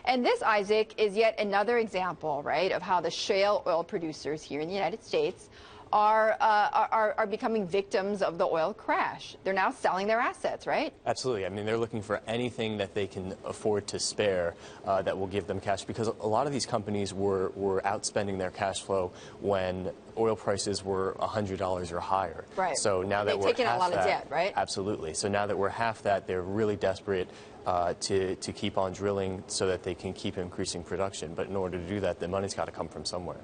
And this, Isaac, is yet another example, right, of how the shale oil producers here in the United States are becoming victims of the oil crash. They're now selling their assets, right? Absolutely. I mean, they're looking for anything that they can afford to spare that will give them cash, because a lot of these companies were outspending their cash flow when oil prices were $100 or higher. Right. So now that we're taking half a lot that, of debt, right? Absolutely. So now that we're half that, they're really desperate to keep on drilling so that they can keep increasing production. But in order to do that, the money's got to come from somewhere.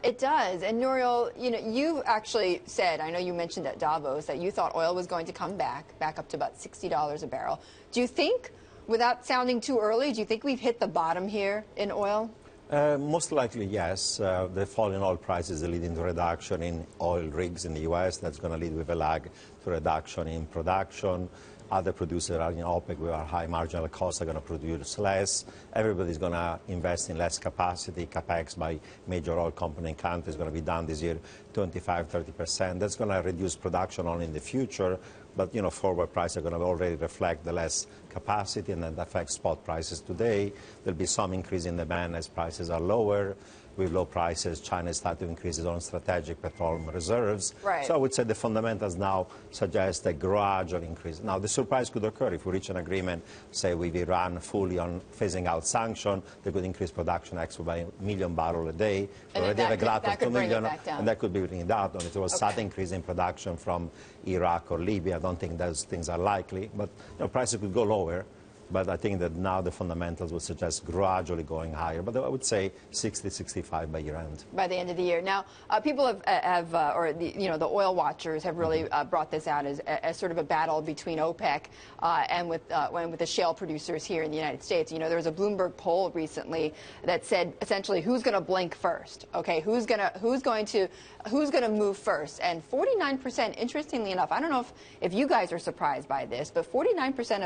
It does. And Nouriel, you know, you've actually said, I know you mentioned at Davos, that you thought oil was going to come back up to about $60 a barrel. Do you think, without sounding too early, do you think we've hit the bottom here in oil? Most likely, yes. The fall in oil prices is leading to reduction in oil rigs in the U.S. That's going to lead with a lag to reduction in production. Other producers are in OPEC with our high marginal costs are going to produce less. Everybody's going to invest in less capacity. CapEx by major oil company and countries is going to be down this year 25–30%. That's going to reduce production only in the future. But, you know, forward prices are going to already reflect the less capacity, and that affects spot prices today. There'll be some increase in demand as prices are lower. With low prices, China started to increase its own strategic petroleum reserves. Right. So I would say the fundamentals now suggest a gradual increase. Now, the surprise could occur if we reach an agreement, say, with Iran fully on phasing out sanctions. They could increase production actually by 1 million barrels a day. And already have a glut of 2 million, and that could be bringing it down. If there was a sudden increase in production from Iraq or Libya, I don't think those things are likely. But, you know, prices could go lower. But I think that now the fundamentals would suggest gradually going higher. But I would say 60, 65 by year end. By the end of the year. Now, people the oil watchers have really brought this out as sort of a battle between OPEC and with the shale producers here in the United States. You know, there was a Bloomberg poll recently that said essentially who's going to blink first. Okay, who's going to move first? And 49%, interestingly enough, I don't know if you guys are surprised by this, but 49%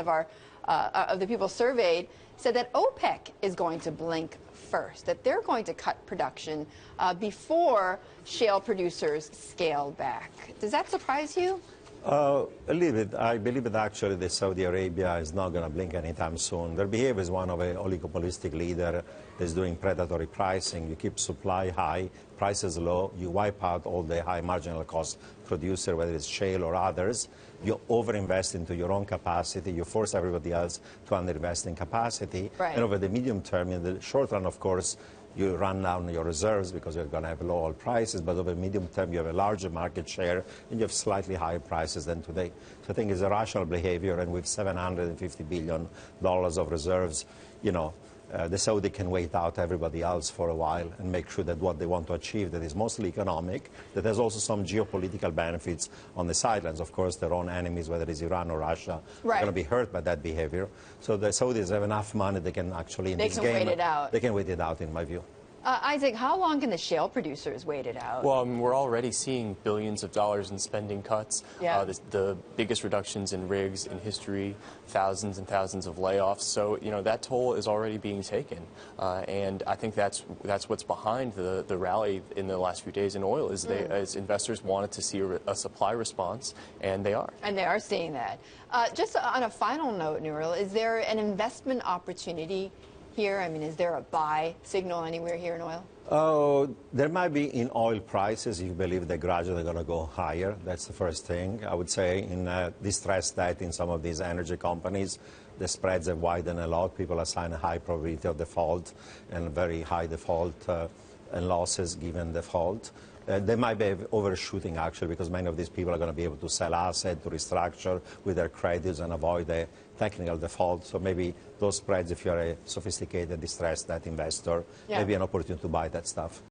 of the people surveyed said that OPEC is going to blink first, that they're going to cut production before shale producers scale back. Does that surprise you? A little bit. I believe that actually the Saudi Arabia is not going to blink anytime soon. Their behavior is one of an oligopolistic leader that's doing predatory pricing. You keep supply high, prices low, you wipe out all the high marginal cost producer, whether it's shale or others. You overinvest into your own capacity. You force everybody else to underinvest in capacity. Right. And over the medium term, in the short run, of course, you run down your reserves because you're going to have low oil prices, but over the medium term, you have a larger market share and you have slightly higher prices than today. So I think it's a rational behavior, and with $750 billion of reserves, you know, the Saudi can wait out everybody else for a while and make sure that what they want to achieve, that is mostly economic, that has also some geopolitical benefits on the sidelines. Of course, their own enemies, whether it's Iran or Russia, are going to be hurt by that behavior. So the Saudis have enough money they can actually, in this game, wait it out. They can wait it out, in my view. Isaac, how long can the shale producers wait it out? Well, we're already seeing billions of dollars in spending cuts. Yeah. The biggest reductions in rigs in history, thousands and thousands of layoffs. So, you know, that toll is already being taken. And I think that's what's behind the rally in the last few days in oil, is as investors wanted to see a supply response, and they are. And they are seeing that. Just on a final note, Nouriel, is there an investment opportunity here? I mean, is there a buy signal anywhere here in oil? There might be in oil prices if you believe they're gradually going to go higher. That's the first thing. I would say in distressed debt in some of these energy companies, the spreads have widened a lot. People assign a high probability of default and very high default and losses given default. They might be overshooting, actually, because many of these people are going to be able to sell assets, to restructure with their credits and avoid a technical default. So maybe those spreads, if you're a sophisticated, distressed debt investor, maybe an opportunity to buy that stuff.